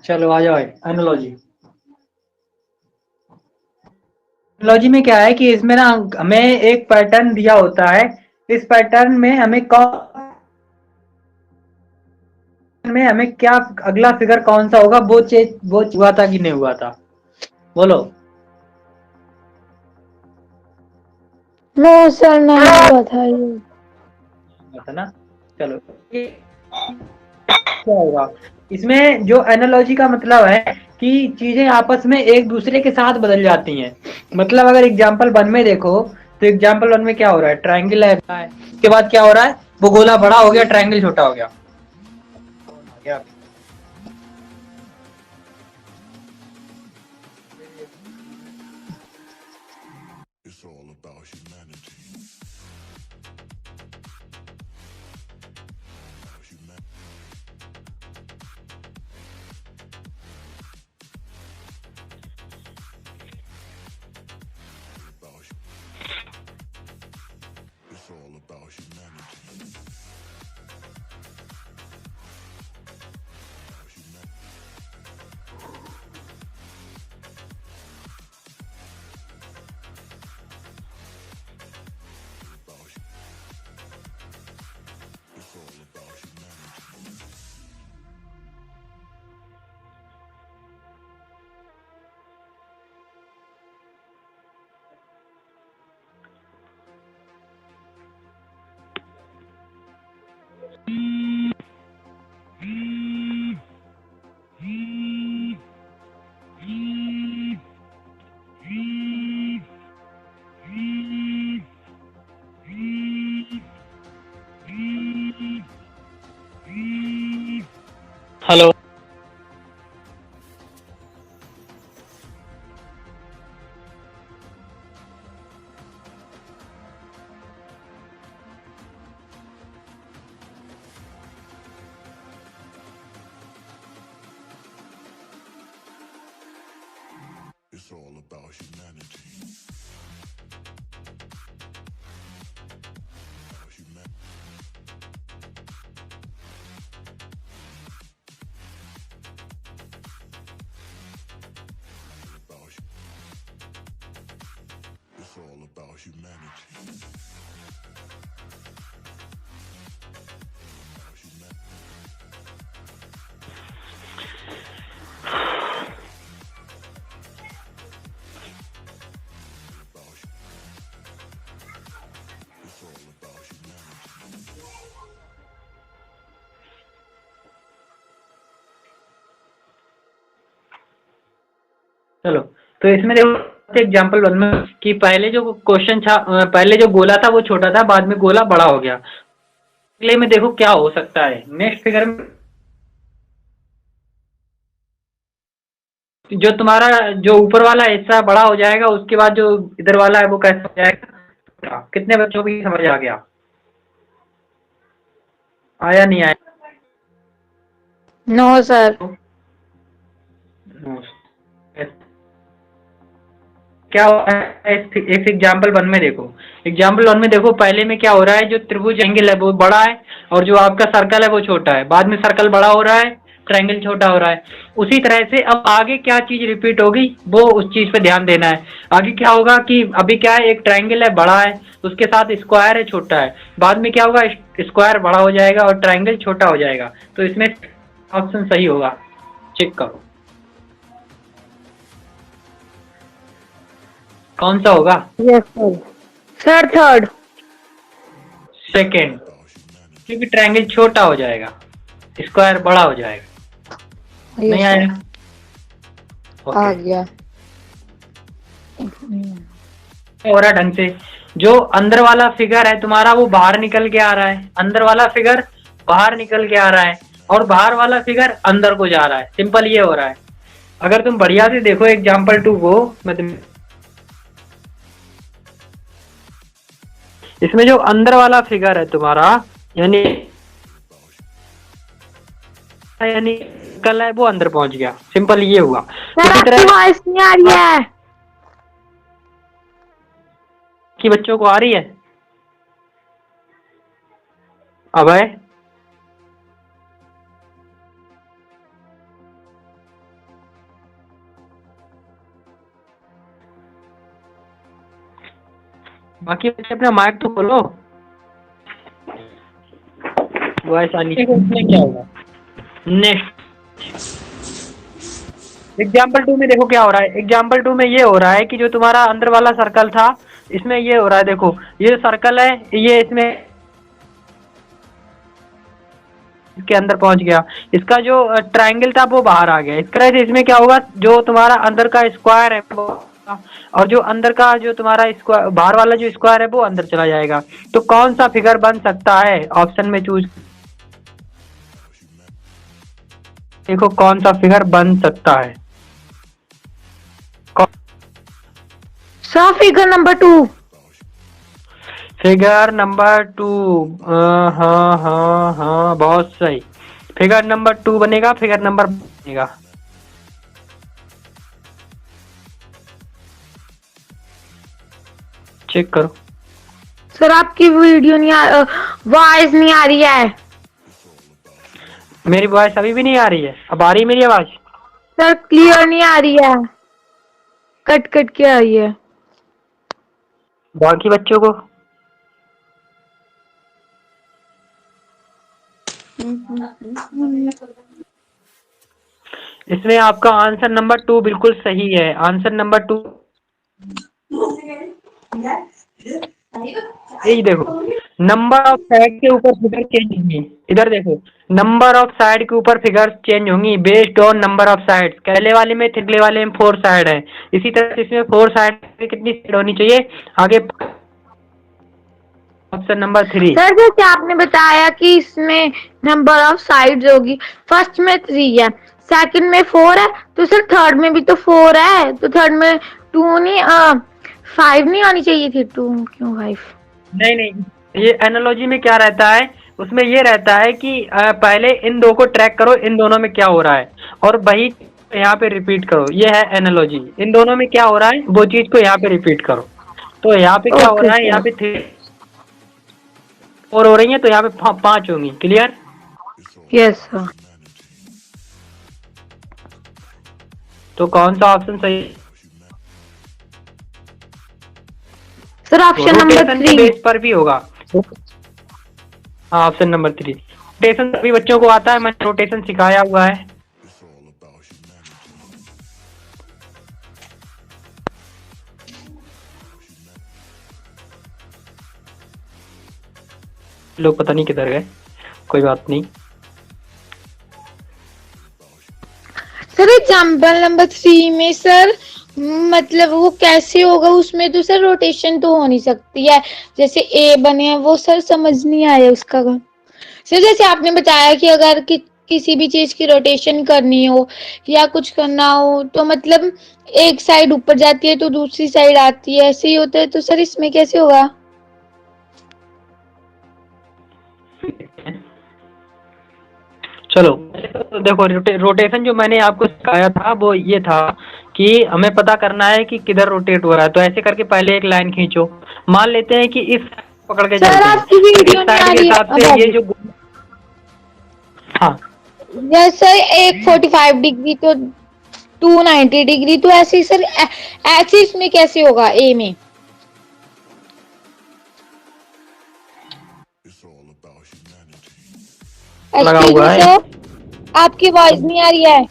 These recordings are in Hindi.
चलो आ जाओ एनालॉजी। एनालॉजी में क्या है कि इसमें ना हमें एक पैटर्न दिया होता है। इस पैटर्न में हमें क्या अगला फिगर कौन सा होगा वो हुआ था कि नहीं हुआ था, बोलो। नो सर, नहीं हुआ था ये। हुआ था ना। चलो क्या होगा इसमें, जो एनालॉजी का मतलब है कि चीजें आपस में एक दूसरे के साथ बदल जाती हैं। मतलब अगर एग्जाम्पल वन में देखो तो एग्जाम्पल वन में क्या हो रहा है, ट्रायंगल है, उसके बाद क्या हो रहा है, वो गोला बड़ा हो गया, ट्रायंगल छोटा हो गया। कौन आ गया? It's all about humanity. It's all about humanity. It's all about humanity. Hello. It's all about humanity. It's all about humanity. It's all about humanity. चलो, तो इसमें देखो एग्जाम्पल वन में कि पहले जो क्वेश्चन था, पहले जो गोला था वो छोटा था, बाद में गोला बड़ा हो गया। अगले में देखो क्या हो सकता है, नेक्स्ट फिगर में जो तुम्हारा जो ऊपर वाला हिस्सा बड़ा हो जाएगा, उसके बाद जो इधर वाला है वो कैसा हो जाएगा। कितने बच्चों की समझ आ गया, आया नहीं आया? No sir. क्या हो रहा है इस एग्जाम्पल वन में देखो। एग्जाम्पल वन में देखो पहले में क्या हो रहा है, जो त्रिभुज एंगल है वो बड़ा है और जो आपका सर्कल है वो छोटा है। बाद में सर्कल बड़ा हो रहा है, ट्रायंगल छोटा हो रहा है। उसी तरह से अब आगे क्या चीज रिपीट होगी वो उस चीज पे ध्यान देना है। आगे क्या होगा कि अभी क्या है, एक ट्रायंगल है बड़ा है, उसके साथ स्क्वायर है छोटा है। बाद में क्या होगा, स्क्वायर बड़ा हो जाएगा और ट्रायंगल छोटा हो जाएगा। तो इसमें ऑप्शन सही होगा, चेक करो कौन सा होगा। Yes sir. Sir third. Second, क्योंकि ट्रायंगल छोटा हो जाएगा, स्क्वायर बड़ा हो जाएगा। नहीं यस सर, आया? आ ओके, गया। हो रहा ढंग से। जो अंदर वाला फिगर है तुम्हारा वो बाहर निकल के आ रहा है, अंदर वाला फिगर बाहर निकल के आ रहा है, और बाहर वाला फिगर अंदर को जा रहा है। सिंपल ये हो रहा है। अगर तुम बढ़िया से देखो एग्जाम्पल टू को, इसमें जो अंदर वाला फिगर है तुम्हारा, यानी यानी कल है वो अंदर पहुंच गया। सिंपल ये हुआ। सर उसी आपकी तरह वॉइस नहीं आ रही है। की बच्चों को आ रही है। अभय बाकी बच्चे अपना माइक तो खोलो, वॉइस आनी चाहिए। उसमें क्या होगा नेक्स्ट एग्जाम्पल 2 में देखो क्या हो रहा है। एग्जाम्पल 2 में ये हो रहा है कि जो तुम्हारा अंदर वाला सर्कल था, इसमें ये हो रहा है, देखो ये सर्कल है, ये इसमें इसके अंदर पहुंच गया, इसका जो ट्रायंगल था वो बाहर आ गया। इस तरह से इसमें क्या होगा, जो तुम्हारा अंदर का स्क्वायर है वो, और जो अंदर का जो तुम्हारा स्क्वायर बाहर वाला जो स्क्वायर है वो अंदर चला जाएगा। तो कौन सा फिगर बन सकता है, ऑप्शन में चूज देखो कौन सा फिगर बन सकता है। Sir figure number 2। Figure number 2, हाँ हाँ हाँ बहुत सही, फिगर नंबर 2 बनेगा, फिगर नंबर बनेगा। चेक करो। सर आपकी वीडियो नहीं वॉइस नहीं आ रही है मेरी वॉइस अभी भी नहीं आ रही है, अब आ रही है मेरी आवाज? सर, क्लियर नहीं आ रही है, कट कट के आ रही है। बाकी बच्चों को इसमें आपका आंसर नंबर 2 बिल्कुल सही है। आंसर नंबर 2 यही देखो, नंबर ऑफ साइड के ऊपर फिगर चेंज होंगी। इधर देखो, नंबर ऑफ साइड के ऊपर फिगर चेंज होंगी based on number of side. पहले वाले में थिगले वाले में 4 साइड है, इसी तरह से इसमें 4 साइड कितनी साइड होनी चाहिए आगे, ऑप्शन नंबर 3। सर जैसे आपने बताया कि इसमें नंबर ऑफ साइड्स होगी, फर्स्ट में 3 है, सेकंड में 4 है, तो सर थर्ड में भी तो 4 है, तो थर्ड में 2 नहीं 5 नहीं आनी चाहिए थी, 2 क्यों 5? नहीं नहीं, ये एनालॉजी में क्या रहता है, उसमें ये रहता है कि पहले इन दो को ट्रैक करो, इन दोनों में क्या हो रहा है, और वही यहाँ पे रिपीट करो। ये है एनालॉजी, इन दोनों में क्या हो रहा है वो चीज को यहाँ पे रिपीट करो। तो यहाँ पे क्या हो ओके रहा है, यहाँ सर। पे 4 हो रही है, तो यहाँ पे 5 होंगी। क्लियर? Yes sir. तो कौन सा ऑप्शन सही? सर ऑप्शन नंबर रोटेशन के 3। बेस पर भी होगा। हाँ ऑप्शन नंबर 3, रोटेशन सभी बच्चों को आता है, मैंने रोटेशन सिखाया हुआ है। It's all about humanity. लोग पता नहीं किधर गए, कोई बात नहीं। सर एग्जाम्पल नंबर 3 में सर मतलब वो कैसे होगा, उसमें तो सर रोटेशन तो हो नहीं सकती है, जैसे ए बने हैं वो सर समझ नहीं आया उसका। सर जैसे आपने बताया कि अगर किसी भी चीज की रोटेशन करनी हो या कुछ करना हो तो मतलब एक साइड ऊपर जाती है तो दूसरी साइड आती है, ऐसे ही होता है, तो सर इसमें कैसे होगा? चलो तो देखो, रोटेशन जो मैंने आपको सिखाया था वो ये था कि हमें पता करना है कि किधर रोटेट हो रहा है। तो ऐसे करके पहले एक लाइन खींचो, मान लेते हैं कि इस पकड़ के सर चलते हैं, आपकी तो वीडियो इस नहीं साइड आ के रही है, हिसाब अब से आ ये गई। जो हाँ जैसे एक 45 डिग्री तो 290 डिग्री, तो ऐसे ही सर ऐसे इसमें कैसे होगा ए में? It's all about humanity. लगा एक्सक्यूज हुआ मी है। सर, आपकी आवाज नहीं आ रही है।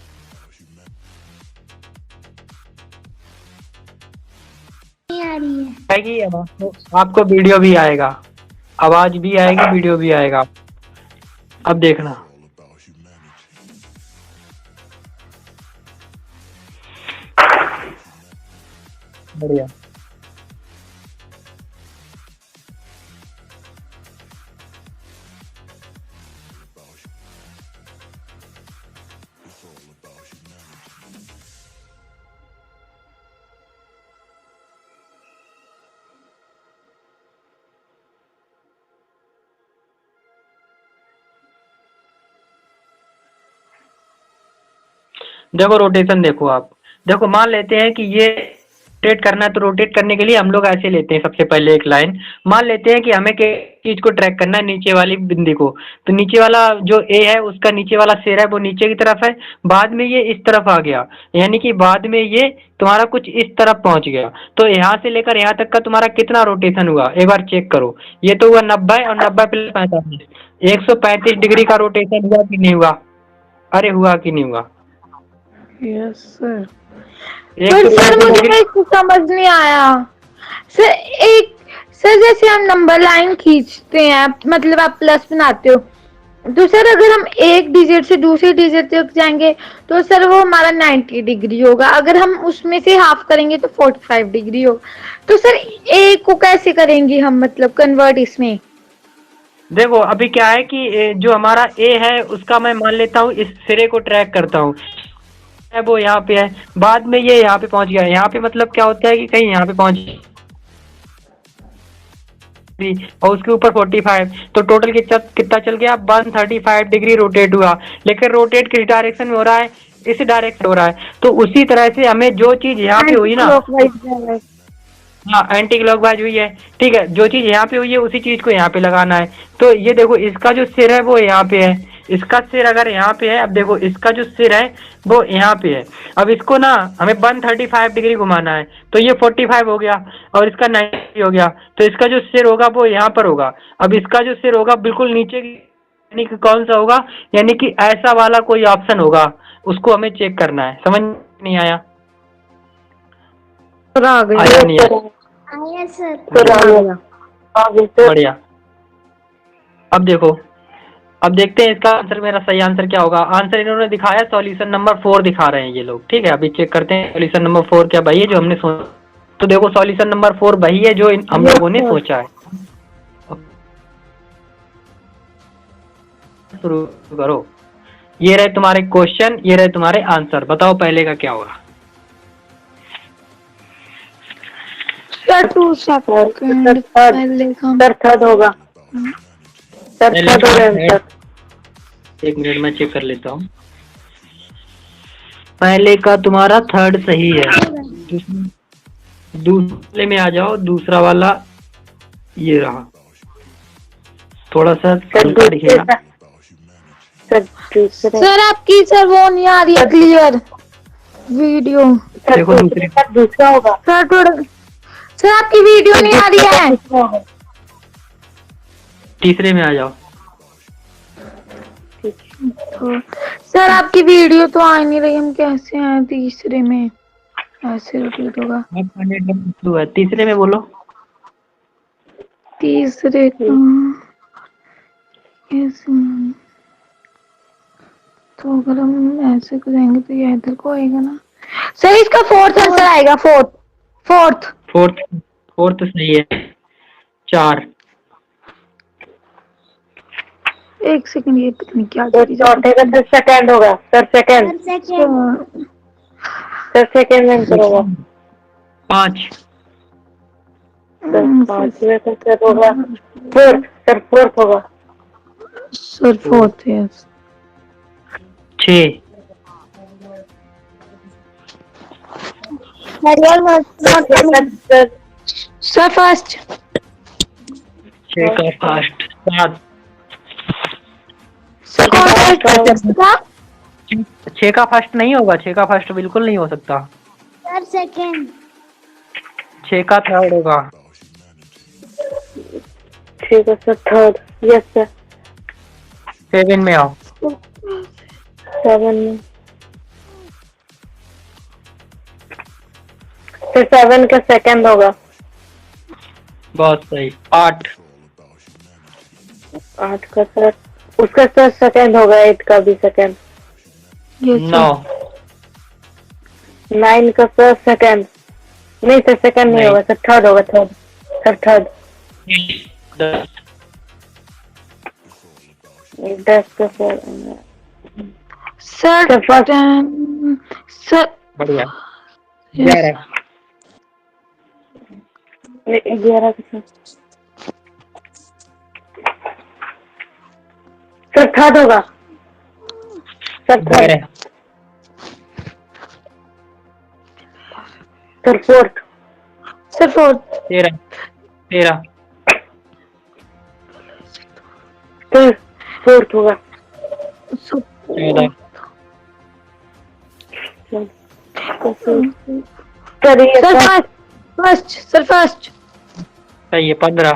आएगी अब आपको वीडियो भी आएगा, आवाज भी आएगी, वीडियो भी आएगा। अब देखना, All about humanity. बढ़िया। It's all about humanity. देखो रोटेशन देखो, आप देखो मान लेते हैं कि ये रोटेट करना है तो रोटेट करने के लिए हम लोग ऐसे लेते हैं। सबसे पहले एक लाइन मान लेते हैं कि हमें किस चीज को ट्रैक करना है, नीचे वाली बिंदी को। तो नीचे वाला जो ए है उसका नीचे वाला सिर है वो नीचे की तरफ है, बाद में ये इस तरफ आ गया, यानी कि बाद में ये तुम्हारा कुछ इस तरफ पहुंच गया। तो यहाँ से लेकर यहाँ तक का तुम्हारा कितना रोटेशन हुआ एक बार चेक करो। ये तो हुआ 90 और 90 प्लस 45, 135 डिग्री का रोटेशन हुआ कि नहीं हुआ? अरे हुआ कि नहीं हुआ? Yes sir. एक पर सौ सर पैंतीस मुझे डिग्री एक समझ नहीं आया सर। एक सर जैसे हम नंबर लाइन खींचते हैं, मतलब आप प्लस बनाते हो, तो सर अगर हम एक डिजिट से दूसरे डिजिट तक जाएंगे तो सर वो हमारा 90 डिग्री होगा। अगर हम उसमें से हाफ करेंगे तो 45 डिग्री होगा। तो सर ए को कैसे करेंगे हम, मतलब कन्वर्ट इसमें? देखो अभी क्या है कि जो हमारा ए है उसका मैं मान लेता हूँ इस सिरे को ट्रैक करता हूँ, वो यहाँ पे है, बाद में ये यहाँ पे पहुंच गया। यहाँ पे मतलब क्या होता है कि कहीं यहाँ पे पहुंच और उसके ऊपर 45, तो टोटल कितना चल गया? 135 डिग्री रोटेट हुआ। लेकिन रोटेट किस डायरेक्शन में हो रहा है? इस डायरेक्शन हो रहा है। तो उसी तरह से हमें जो चीज यहाँ पे हुई ना, हाँ एंटी क्लॉकवाइज हुई है, ठीक है, जो चीज यहाँ पे हुई है उसी चीज को यहाँ पे लगाना है। तो ये देखो इसका जो सिर है वो यहाँ पे है, इसका सिर अगर यहाँ पे है, अब देखो इसका जो सिर है वो यहाँ पे है। अब इसको ना हमें 135 डिग्री घुमाना है, तो ये 45 हो गया और इसका 90 हो गया। तो इसका जो सिर होगा वो यहाँ पर होगा। अब इसका जो सिर होगा बिल्कुल नीचे की, यानी कि कौन सा होगा? यानी कि ऐसा वाला कोई ऑप्शन होगा, उसको हमें चेक करना है। समझ नहीं आया? आया नहीं आया? बढ़िया। अब देखो, अब देखते हैं इसका आंसर, मेरा सही आंसर क्या होगा। आंसर इन्होंने दिखाया सॉल्यूशन नंबर 4 दिखा रहे हैं ये लोग, ठीक है। अभी चेक करते हैं सॉल्यूशन नंबर 4 क्या वही है जो हमने सोचा। तो देखो सॉल्यूशन नंबर 4 वही है जो हम लोगों ने सोचा है। शुरू करो। ये रहे तुम्हारे क्वेश्चन, ये रहे तुम्हारे आंसर। बताओ पहले का क्या होगा? सर 2 सेकंड पहले का सर थर्ड होगा। सर थर्ड होगा सर। एक मिनट में चेक कर लेता हूँ। पहले का तुम्हारा थर्ड सही है। दूसरे में आ जाओ, दूसरा वाला ये रहा, थोड़ा सा दिखेगा। सर आपकी सर वो नहीं आ रही है क्लियर वीडियो। देखो दूसरे, दूसरा होगा। सर थोड़ा, सर आपकी वीडियो नहीं आ रही है। तीसरे में आ जाओ। सर आपकी वीडियो तो आ नहीं रही, हम कैसे आए तीसरे में? ऐसे रिपीट होगा। तीसरे में बोलो। तीसरे का तो अगर हम ऐसे करेंगे तो ये इधर को आएगा ना। सर इसका फोर्थ आंसर आएगा। फोर्थ सही है। 4। एक सेकंड, ये पता नहीं क्या चौथे का सर सेकंड होगा। Sir second. Sir second answer होगा। 5। सर पांचवे का सर होगा फोर्थ। सर फोर्थ होगा। सर फोर्थ है। 6। Sir first. 6 का फर्स्ट। 7। 6 का फर्स्ट नहीं होगा, 6 का फर्स्ट बिल्कुल नहीं हो सकता। Sir second. 6 का थर्ड होगा। ठीक है सर थर्ड। Yes sir. 7 में आओ। 7 में सर 7 का सेकंड होगा। बहुत सही। 8। 8 का सर उसका सर सेकंड होगा। 8 का भी सेकंड। 9। 9 का सर सेकंड नहीं सर सेकंड नहीं होगा सर थर्ड होगा। Third sir third. 10। 10 का सर सर फर्स्ट। सर बढ़िया। 11। 11 का सर थर्ड होगा। Sir third. 12। Sir fourth. Sir fourth 13 13 sir fourth होगा। 14 सर ये sir first. First sir first सही है 15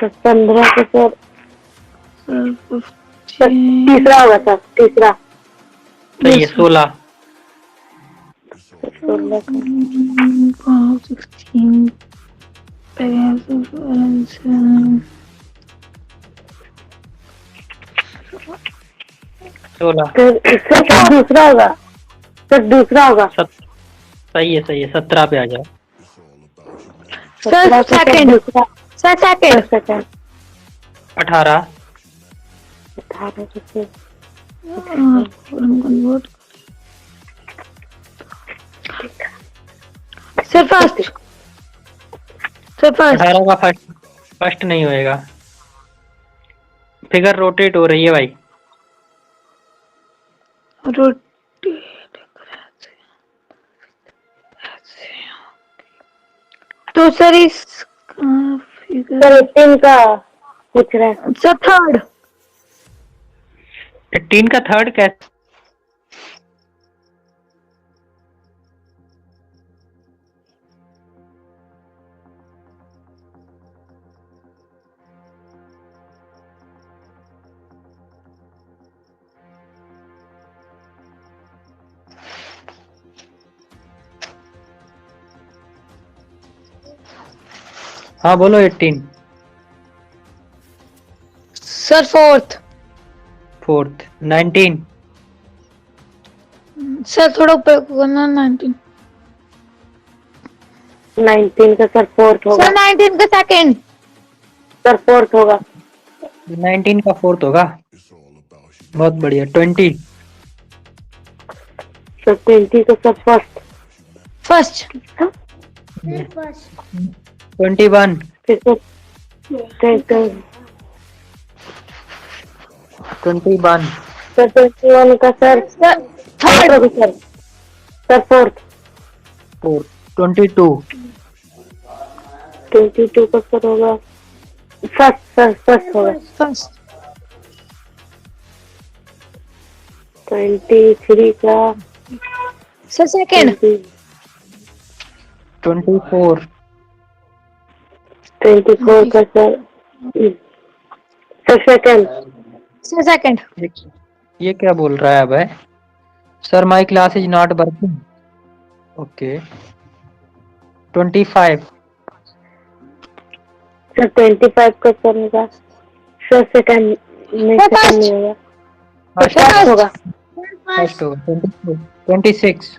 सर 15 का सर सर सर तीसरा होगा सर तीसरा। सही है 16 16 का 16 16 सर इसका क्या दूसरा होगा? सर दूसरा होगा। सही है 17 पे आ जाओ। सर सेकंड दूसरा सर सेकंड सेकंड 18 18 का sir sir first sir first 18 का फर्स्ट नहीं होएगा। फिगर रोटेट हो रही है भाई। तो सर इस सर 18 का पूछ रहे हैं। सर थर्ड 18 का थर्ड कैसे? हाँ बोलो 18 सर फोर्थ 19 सर थोड़ा ऊपर करना 19 19 का सर फोर्थ होगा। सर 19 का सेकंड सर फोर्थ होगा। 19 का फोर्थ होगा। बहुत बढ़िया 20 सर 20 का सर फर्स्ट। फर्स्ट 21 फिर सर 21 सर 21 का सर थर्ड होगा सर। सर फोर्थ 22 22 का सर होगा फर्स्ट। सर फर्स्ट होगा। फर्स्ट 23 का सर सेकंड 24 24 का sir sir second. Sir second ये क्या बोल रहा है अब है? Sir my class is not working. Okay 25 sir 25 का सर होगा। सर सेकंड नहीं सर सेकंड नहीं होगा। फर्स्ट होगा। फर्स्ट होगा 26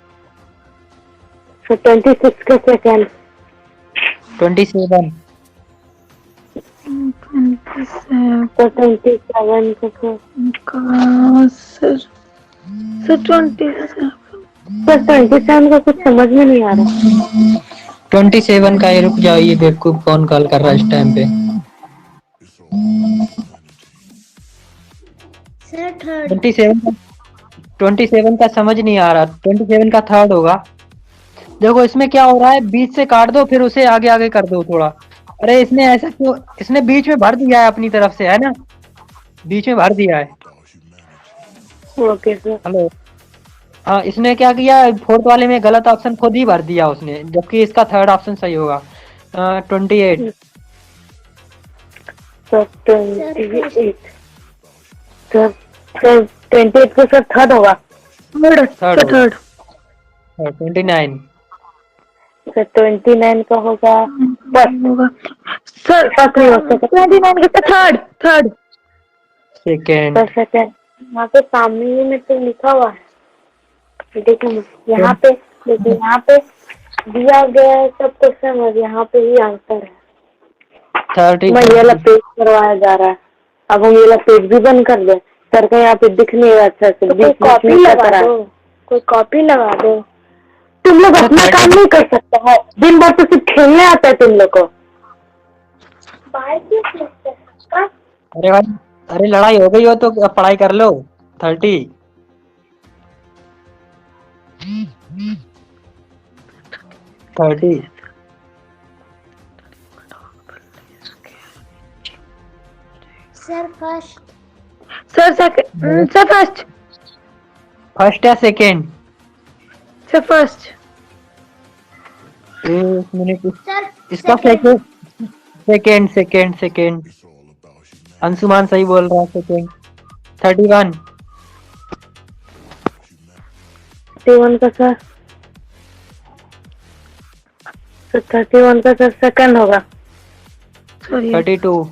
सर 26 का सेकंड 27 सर 27 का सर सर 27 सर 27 का कुछ समझ में नहीं आ रहा। 27 का ये रुक जाओ, ये बेवकूफ कौन कॉल कर रहा है इस टाइम पे? सर थर्ड 27 का समझ नहीं आ रहा। 27 का थर्ड होगा। देखो इसमें क्या हो रहा है, बीच से काट दो फिर उसे आगे आगे कर दो थोड़ा। अरे इसने ऐसा क्यों, इसने बीच में भर दिया है अपनी तरफ से, है ना, बीच में भर दिया है। Okay sir. हेलो, हाँ इसने क्या किया, फोर्थ वाले में गलत ऑप्शन खुद ही भर दिया उसने, जबकि इसका थर्ड ऑप्शन सही होगा। 28 सर 28 सर 28 को सर थर्ड होगा। थर्ड 29 सर 29 का होगा सर फर्स्ट नहीं हो सकता। 29 का थर्ड सेकेंड सर सेकंड यहाँ पे सामने ही में तो लिखा हुआ है। देखिए यहाँ पे, देखिए यहाँ पे दिया गया है सब क्वेश्चन और यहाँ पे ही आंसर है। 30 मैं ये वाला पेज करवाया जा रहा है। अब हम ये वाला पेज भी बंद कर दे। सर का यहाँ पे दिख नहीं रहा अच्छा से। कोई कॉपी लगा दो, कोई कॉपी लगा दो। तुम लोग अपना काम नहीं कर सकते है, दिन भर तो सिर्फ खेलने आता है तुम लोग को। अरे भाई, अरे लड़ाई हो गई हो तो अब पढ़ाई कर लो। 30 30 first sir second, sir first, first या सेकेंड? Sir first. एक मिनट, सर इसका second second second second. It's all about humanity. Anshuman सही बोल रहा है, सेकेंड। 31। 31 का सर, 31 का सर सेकंड होगा। Sorry 32।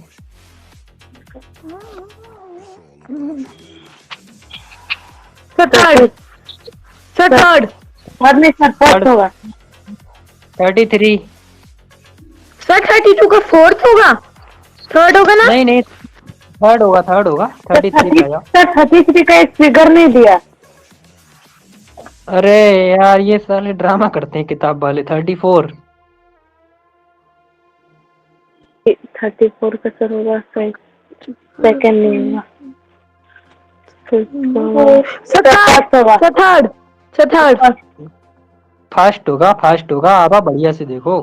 Sir third, sir third, third नहीं सर, फोर्थ होगा। 33। सर 32 का फोर्थ होगा, थर्ड होगा ना? नहीं नहीं, थर्ड होगा, थर्ड होगा। 33 पे आ जाओ। सर 33 का एक फिगर नहीं दिया। अरे यार, ये साले ड्रामा करते हैं किताब वाले। 34। 34 का सर होगा, सेकंड नहीं होगा। सर थर्ड, होगा। Sir third, sir third. Fast होगा, फास्ट होगा। आबा बढ़िया से देखो।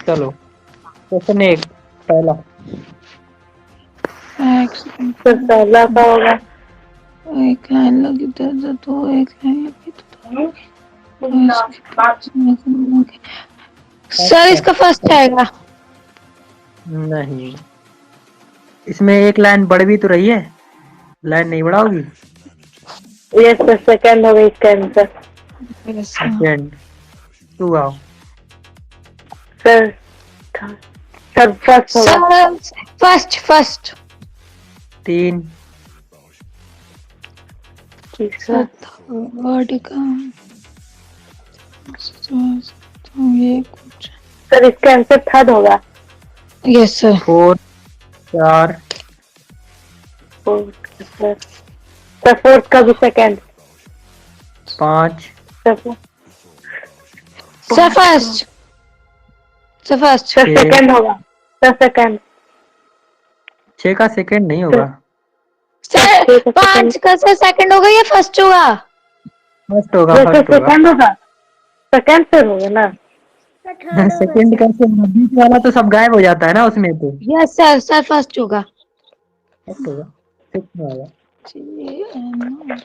चलो, क्वेश्चन 1 पहला। सर पहला का होगा। एक लाइन लगी तो एक लाइन लगी तो सर इसका फर्स्ट आएगा। नहीं, इसमें एक लाइन बढ़ भी तो रही है, लाइन नहीं बढ़ाओगी? यस सर, सेकंड होगा इसका आंसर। सेकेंड। 2 आओ। सर सर फर्स्ट होगा। Sir first, first. 3। तीसरा थर्ड का ये कुछ। सर इसका आंसर थर्ड होगा। Yes sir. 4। 4। Fourth sir, fourth का भी second. 5। Sir sir first, sir first. Sir second होगा। Sir second. 6 का सेकेंड नहीं होगा। सर 5 का सर सेकंड होगा या फर्स्ट होगा? फर्स्ट होगा, जैसे फर्स्ट होगा। सेकंड होगा, सेकंड सर होगा ना। सर थर्ड होगा सेकेंड सर। कैसे होगा? बीच वाला तो सब गायब हो जाता है ना उसमें तो। यस सर, सर फर्स्ट होगा। फर्स्ट होगा, 6 में आएगा।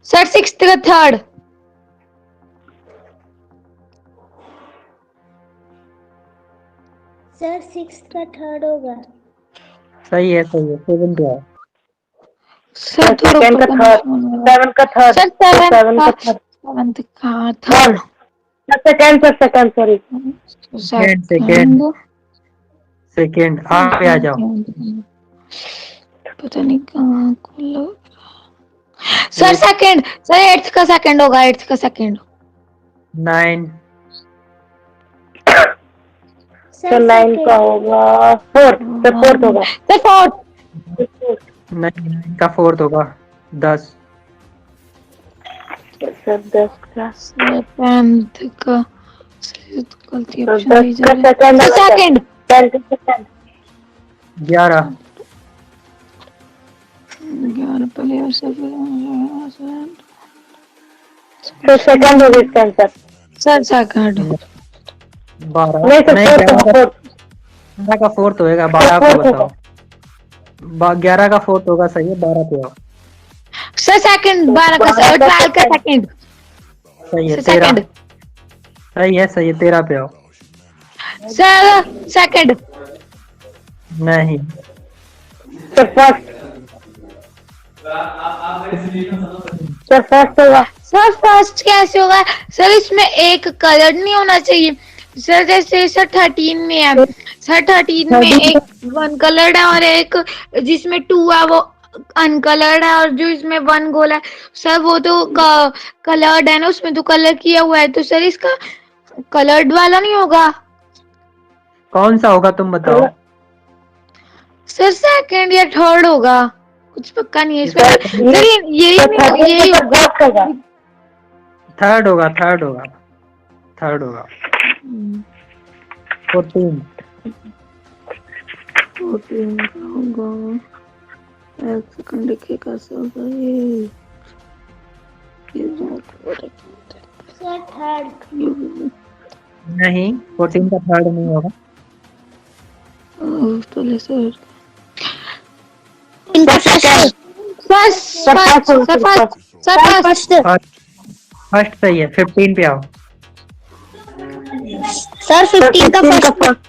सर सिक्स्थ का थर्ड। सर सिक्स्थ का थर्ड होगा। सही है, सही है। 7 पे आओ। सर सेकंड का थर्ड, सेवन का थर्ड, सर सेवन का थर्ड, सेवंथ का third. Second sir, second sorry. Second second second. आप आ जाओ। पता नहीं कहाँ खुला। सर सेकंड, सर एट्थ का सेकंड होगा, एट्थ का सेकंड। 9। सर 9 का होगा फोर्थ, सर फोर्थ होगा। Sir fourth. 9 का फोर्थ होगा। 10। सर 10 का, सेवंथ का गलती सर ऑप्शन 10 का सेकंड होगा। सेकंड। 10 का सेकंड। 11। 11 पहले सर सेकंड होगा इसका आंसर। Sir second. 12। नहीं सर, नहीं, फोर्थ होगा, फोर्थ। 11 का फोर्थ होएगा। 12 को बताओ। 11 का फोर्थ होगा, सही है। 12 पे आओ। सर सेकंड, 12 का, 12 का सेकंड। सही है। सर 13। सेकंड। सही है, सही है। 13 पे आओ। Sir second. नहीं, सर फर्स्ट, सर फर्स्ट होगा। सर फर्स्ट कैसे होगा? सर इसमें एक कलर नहीं होना चाहिए सर? जैसे सर 13 में है, सर 13 में एक वन कलर्ड है और एक जिसमें 2 है वो अनकलर्ड है, और जो इसमें 1 गोला है सर वो तो कलर्ड है ना, उसमें तो कलर किया हुआ है, तो सर इसका कलर्ड वाला नहीं होगा? कौन सा होगा तुम बताओ। सर सेकंड या थर्ड होगा, कुछ पक्का नहीं है इसमें। सर, सर यही यही फर्स्ट होगा। थर्ड होगा, थर्ड होगा, थर्ड होगा। 14। एक सेकंड देखिए कैसे होगा ये। Sir third. नहीं, 14 का थर्ड नहीं होगा। तो ले सर इनका second first sir first first sir first sir sir first first सही है, 15 पे आओ। सर 15 का फर्स्ट।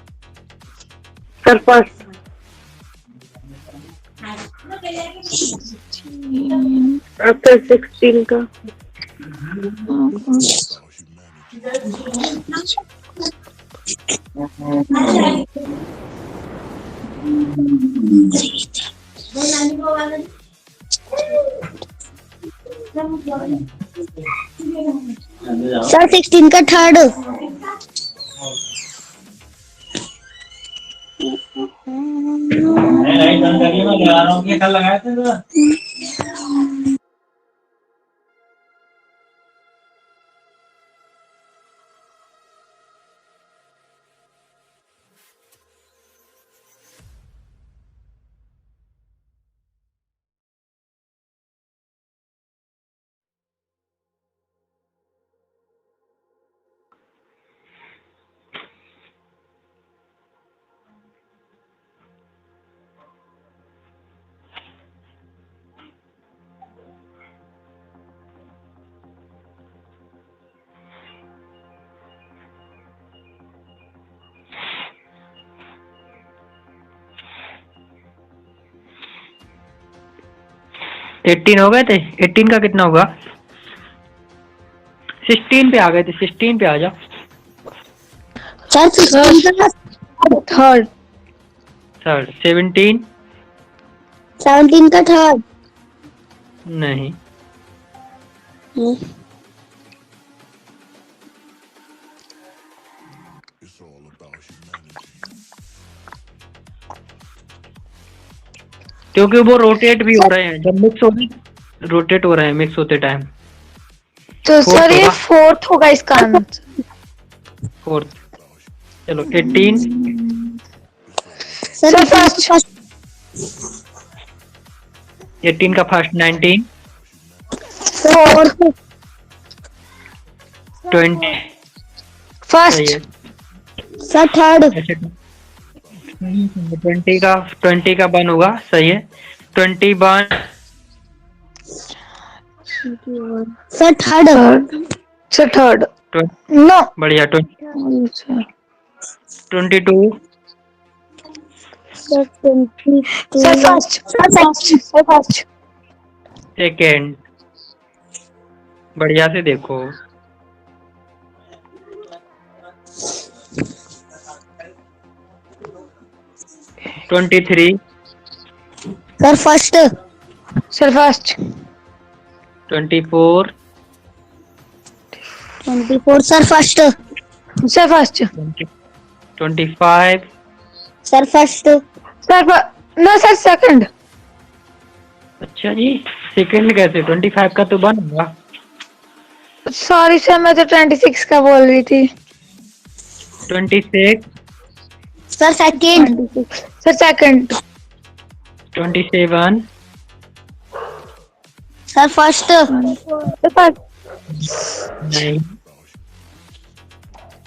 सर फर्स्ट आफ्टर 16 का सर 16 का थर्ड। एटीन हो गए थे, 18 का कितना होगा? 16 पे आ गए थे, 16 पे आ जाओ। सर 16 का थर्ड थर्ड 17 17 का थर्ड। नहीं, It's all about humanity. क्योंकि वो रोटेट भी हो रहे हैं, जब मिक्स हो रहे रोटेट हो रहे हैं मिक्स होते टाइम। तो Fourth सर ये होगा। फोर्थ होगा इसका आंसर। फोर्थ, चलो 18 सर फर्स्ट 18 का फर्स्ट 19 फोर्थ 20 सही फर्स्ट है। Sir third. अच्छा 20 का 1 होगा, सही है। 21 sir third. Sir third 20 no बढ़िया। 22 sir 22। Sir first sir first second, बढ़िया से देखो। 23 sir first. Sir first 24 24 sir first. Sir first 25 sir first. Sir no sir second. अच्छा जी, सेकेंड कैसे? 25 का तो 1 होगा। सॉरी सर मैं तो 26 का बोल रही थी। 26 sir second. Sir second 27 sir first. Sir first नहीं,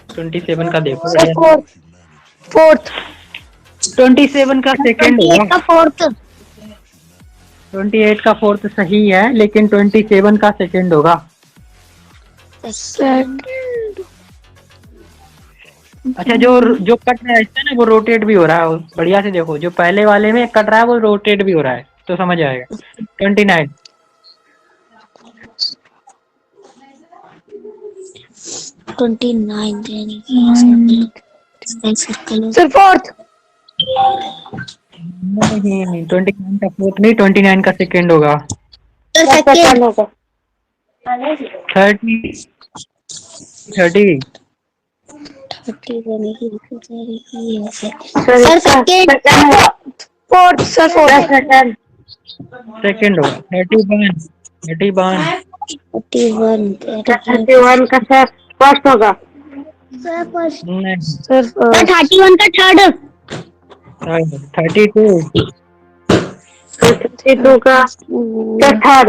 27 का देखो। सर फोर्थ 27 का सेकेंड 28 होगा। का फोर्थ। 28 का फोर्थ सही है, लेकिन 27 का सेकेंड होगा। सेकंड अच्छा, जो कट रहा है इससे ना, वो रोटेट भी हो रहा है। बढ़िया से देखो, जो पहले वाले में कट रहा है वो रोटेट भी हो रहा है, तो समझ आएगा। 29 29 सर फोर्थ नहीं, 29 का फोर्थ नहीं, 29 का सेकेंड होगा। Sir second. 30 30 sir second. Fourth sir fourth second होगा। 31 31 का सर फर्स्ट होगा। Sir first. नहीं, सर सर 31 का थर्ड। 32 32 का सर थर्ड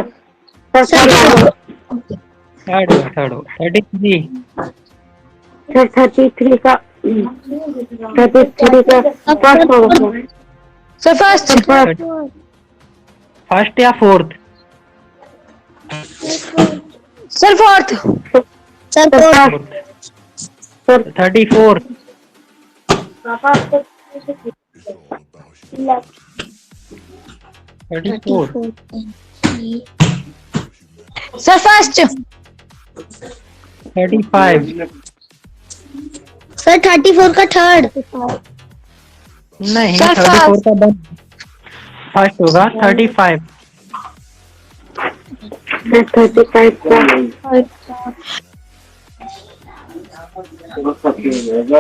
सर थर्ड हो 33 सर 33 का फर्स्ट होगा सर फर्स्ट फर्स्ट या fourth sir fourth sir sir 34 34 sir first 35 sir 34 का थर्ड नहीं सर 34 का बंद फर्स्ट होगा 35 35 का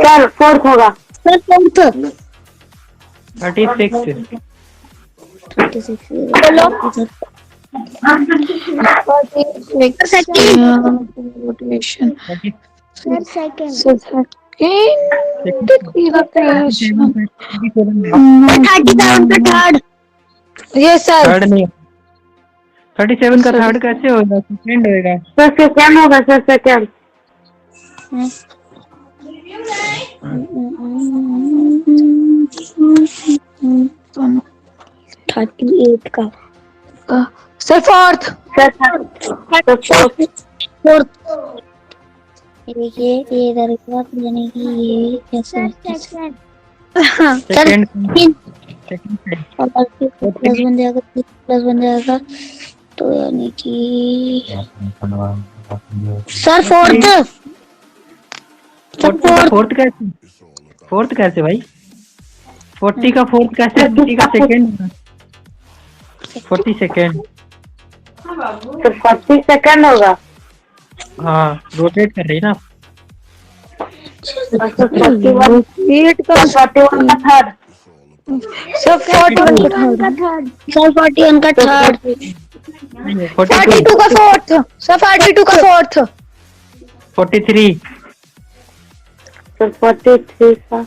सर फोर्थ होगा sir fourth 36 rotation sir second third 37 का थर्ड ये सर थर्ड नहीं 37 का थर्ड कैसे होगा सेकंड होएगा सर सेकंड होगा सर सेकंड 38 का सर फोर्थ सर फोर्थ ये इधर का यानी कि ये कैसे सेकंड प्लस बन जाएगा तो यानी कि सर फोर्थ फोर्थ कैसे भाई 40 का फोर्थ कैसे 40 का सेकंड 40 सेकंड सर 40 सेकंड होगा हाँ रोटेट कर रही ना सर 41 का थर्ड सर 41 का थर्ड सर 41 का थर्ड 42 का फोर्थ सर 42 का फोर्थ 43 सर 43 का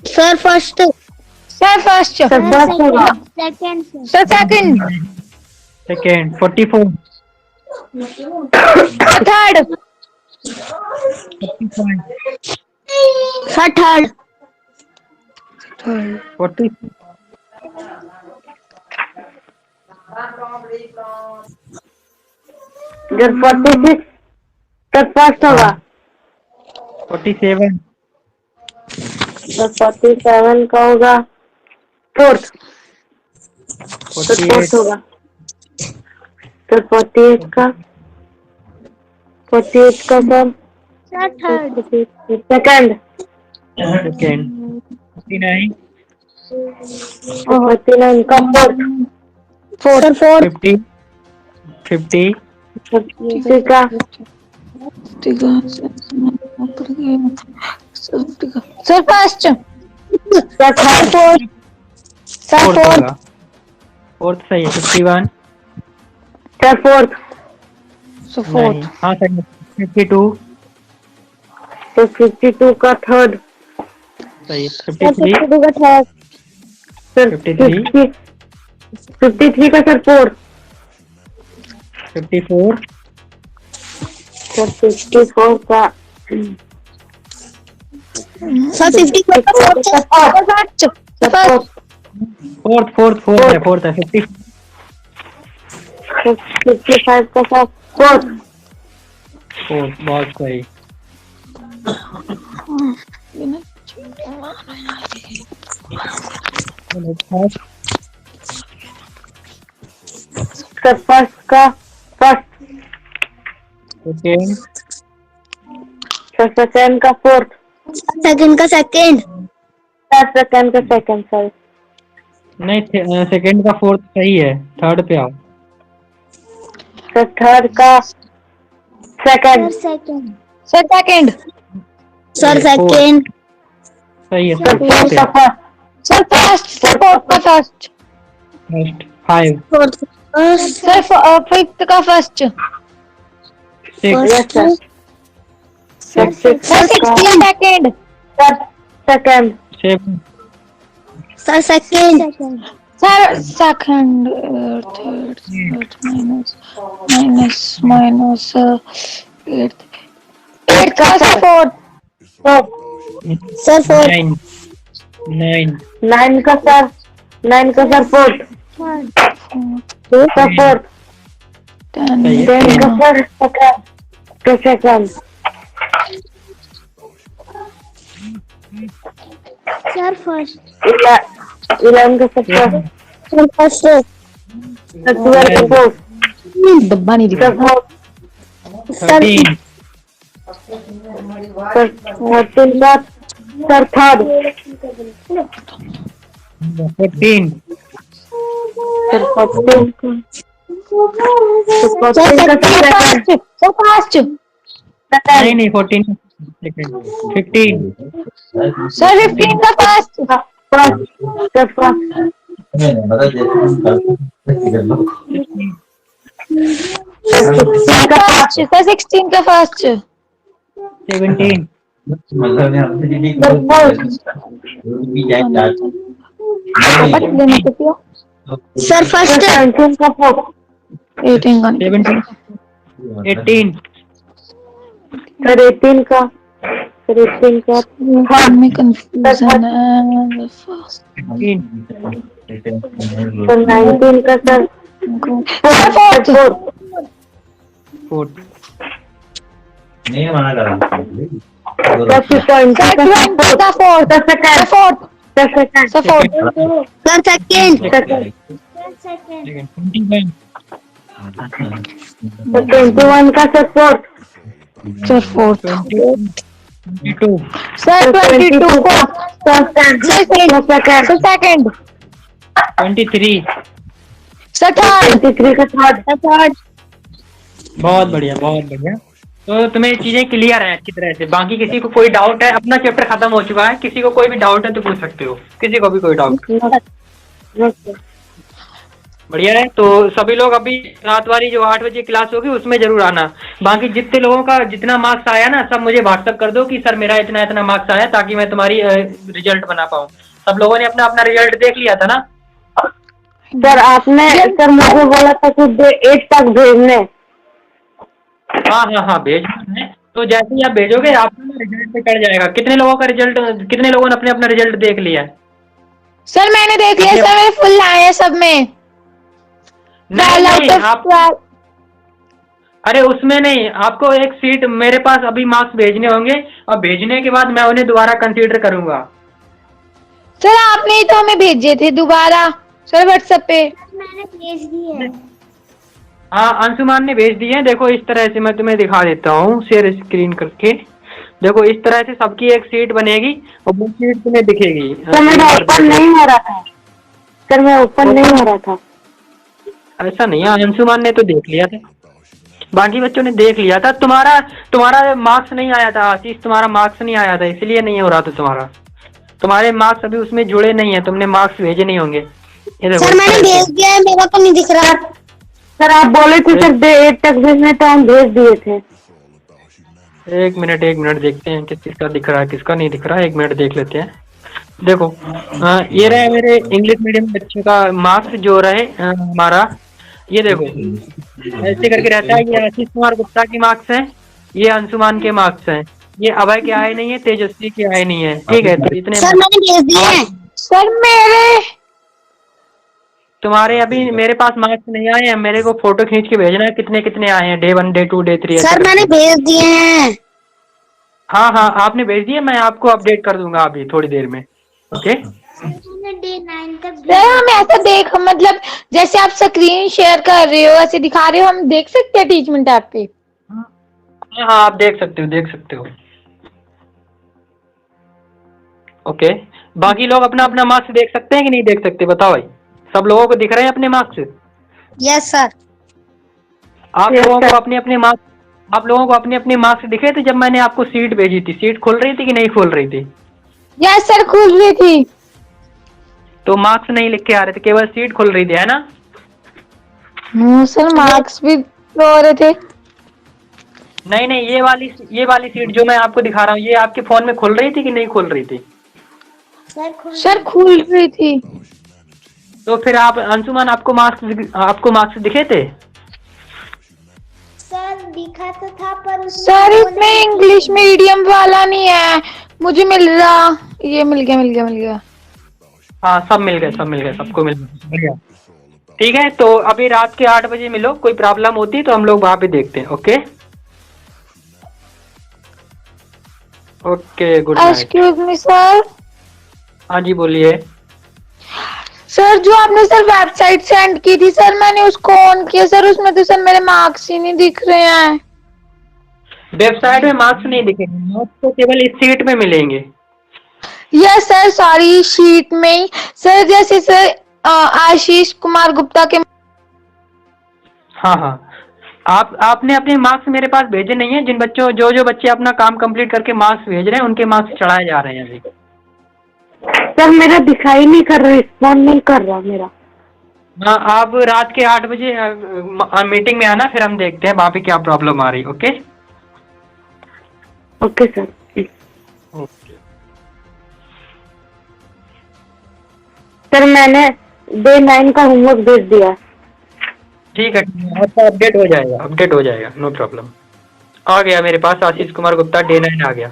sir first sir first sir first होगा second sir second second 44 third 45 sir third 40 sir 46 sir first होगा 47 सर 47 का होगा फोर्थ सर फोर्थ 48 होगा सर 48 का sir sir third second second 59 49 का सर फोर्थ 50 50 का sir first sir third sir fourth fourth होगा फोर्थ सही है 51 सर फोर्थ सर नहीं फोर्थ हाँ सही 52 सर 52 का थर्ड सही है सर 53 52 का थर्ड सर 53 53 का सर फोर्थ 54 सर 54 का सर 50 का फोर्थ फोर्थ है 50 55 का सर फोर्थ फोर्थ बहुत सही सर फर्स्ट का फर्स्ट सेकंड सर सेकंड का फोर्थ सेकंड का सेकंड सर सेकंड का सेकंड सर नहीं सेकंड का फोर्थ सही है थर्ड पे आओ सर थर्ड का second second sir second sir second सही है सर फोर्थ का first sir first sir fourth का first first 5 fourth sir fifth का first 6 yes sir sir sir six का second sir second 7 sir second sir second third fourth minus 8 का सर फोर्थ सर 4 9 9 9 का सर 4th सर 4th 10 का सर सेकंड सर फर्स्ट 11 का सर फर्स्ट 12 का फोर्थ डब्बा नहीं दिखा सर 13 13 का सर थर्ड 14 सर 14 का सर फास्ट नहीं नहीं 14 15 सर 15 का फास्ट सर 16 का फास्ट 17 सर फर्स्ट 17 का फोर्थ 18 का 17 18 सर 18 का थर्ड में कंफ्यूजन है सर 19 का सर फोर्थ फोर्थ सर 20 का fourth second fourth second sir fourth sir second 21 का sir fourth sir fourth 22 sir 22 fourth second sir second 23 sir third 23 का थर्ड बहुत बढ़िया तो तुम्हें चीजें क्लियर है अच्छी तरह से। बाकी किसी को कोई डाउट है? अपना चैप्टर खत्म हो चुका है, किसी को कोई भी डाउट है तो पूछ सकते हो, किसी को भी कोई डाउट। बढ़िया है। तो सभी लोग अभी रात वाली जो 8 बजे क्लास होगी उसमें जरूर आना। बाकी जितने लोगों का जितना मार्क्स आया ना सब मुझे व्हाट्सअप कर दो कि सर मेरा इतना इतना मार्क्स आया, ताकि मैं तुम्हारी रिजल्ट बना पाऊँ। सब लोगों ने अपना अपना रिजल्ट देख लिया था ना? सर आपने सर मुझे बोला था कि 8 तक भेजने। हाँ भेजना है। तो जैसे ही आप भेजोगे आपका रिजल्ट पे चढ़ जाएगा। कितने लोगों ने अपने अपना रिजल्ट देख लिया है? सर मैंने देख लिया सर, मेरे फुल आए हैं सब में। नहीं आप, अरे उसमें नहीं, आपको एक सीट मेरे पास अभी मार्क्स भेजने होंगे और भेजने के बाद मैं उन्हें दोबारा कंसीडर करूंगा। सर आपने ही तो हमें भेजे थे दोबारा सर व्हाट्सएप पे। मैंने भेज दिए। हाँ अंशुमान ने भेज दिए हैं। देखो इस तरह से मैं तुम्हें दिखा देता हूँ शेयर स्क्रीन करके। देखो इस तरह से सबकी एक सीट बनेगी और वो सीट तुम्हें दिखेगी। सर मेरा ओपन नहीं हो रहा था। सर मैं ओपन नहीं हो रहा था। ऐसा नहीं है, अंशुमान ने तो देख लिया था, बाकी बच्चों ने देख लिया था। तुम्हारा मार्क्स नहीं आया था आशीष, तुम्हारा मार्क्स नहीं आया था इसलिए नहीं हो रहा था तुम्हारा। तुम्हारे मार्क्स अभी उसमें जुड़े नहीं है, तुमने मार्क्स भेजे नहीं होंगे। ये देखो सर मैंने भेज दिया है, मेरा तो नहीं दिख रहा। सर आप बोले थे सर 8 तक भेजने, तो हम भेज दिए थे। एक मिनट देखते हैं किसका दिख रहा है किसका नहीं दिख रहा है। 1 मिनट देख लेते हैं। देखो ये रहा मेरे इंग्लिश मीडियम बच्चों का मार्क्स जो रहे हमारा। ये देखो ऐसे करके रहता है। ये आशीष कुमार गुप्ता के मार्क्स हैं, ये अंशुमान के मार्क्स हैं, ये अभय के आए नहीं है, तेजस्वी के आए नहीं है। ठीक है, तो इतने सर मैंने भेज दिए हैं। सर मेरे तुम्हारे अभी मेरे पास मार्क्स नहीं आए हैं। मेरे को फोटो खींच के भेजना है कितने कितने आए हैं, डे 1 डे 2 डे 3। सर मैंने भेज दिए हैं। हाँ आपने भेज दिए, मैं आपको अपडेट कर दूंगा अभी थोड़ी देर में। ओके मैंने डे 9 तक सर हम ऐसा देख, मतलब जैसे आप स्क्रीन शेयर कर रहे हो ऐसे दिखा रहे हो, हम देख सकते हैं अटैचमेंट ऐप पे? हाँ आप देख सकते हो। ओके बाकी लोग अपना अपना मार्क्स देख सकते हैं कि नहीं देख सकते? बताओ भाई, सब लोगों को दिख रहे हैं अपने मार्क्स? Yes sir. आप लोगों को अपने अपने मार्क्स दिखे थे जब मैंने आपको सीट भेजी थी? सीट खुल रही थी कि नहीं खुल रही थी? यस सर खुल रही थी। तो मार्क्स नहीं लिख के आ रहे थे, केवल सीट खुल रही थी, है ना? सर मार्क्स भी हो रहे थे। नहीं ये वाली सीट जो मैं आपको दिखा रहा हूँ, ये आपके फोन में खुल रही थी कि नहीं खुल रही थी? सर खुल रही थी। तो फिर आप अंशुमान आपको मार्क्स दिखे थे? सर दिखा तो था पर सर इसमें इंग्लिश मीडियम वाला नहीं है, मुझे मिल रहा। ये मिल गया। हाँ सब मिल गए सबको मिल गया, बढ़िया। ठीक है, तो अभी रात के 8 बजे मिलो, कोई प्रॉब्लम होती तो हम लोग वहाँ पे देखते हैं। Okay okay, good night. Excuse me sir. हाँ जी बोलिए। सर जो आपने सर वेबसाइट सेंड की थी सर, मैंने उसको ऑन किया सर, उसमें तो सर मेरे मार्क्स ही नहीं दिख रहे हैं। वेबसाइट में मार्क्स नहीं दिखेंगे, मार्क्स तो केवल इस सीट में मिलेंगे। यस सर, सॉरी, शीट में ही सर, जैसे सर आशीष कुमार गुप्ता के। हाँ, आपने अपने मार्क्स मेरे पास भेजे नहीं है। जो बच्चे अपना काम कंप्लीट करके मार्क्स भेज रहे हैं उनके मार्क्स चढ़ाए जा रहे हैं अभी। सर मेरा दिखाई नहीं कर रहा, रिस्पॉन्ड नहीं कर रहा मेरा। हाँ, आप रात के 8 बजे मीटिंग में आना, फिर हम देखते हैं वहाँ पे क्या प्रॉब्लम आ रही। Okay okay sir. Okay. Sir मैंने डे 9 का होमवर्क भेज दिया। ठीक है, आपका अपडेट हो जाएगा, नो प्रॉब्लम। आ गया मेरे पास, आशीष कुमार गुप्ता डे 9 आ गया।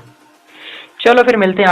चलो फिर मिलते हैं।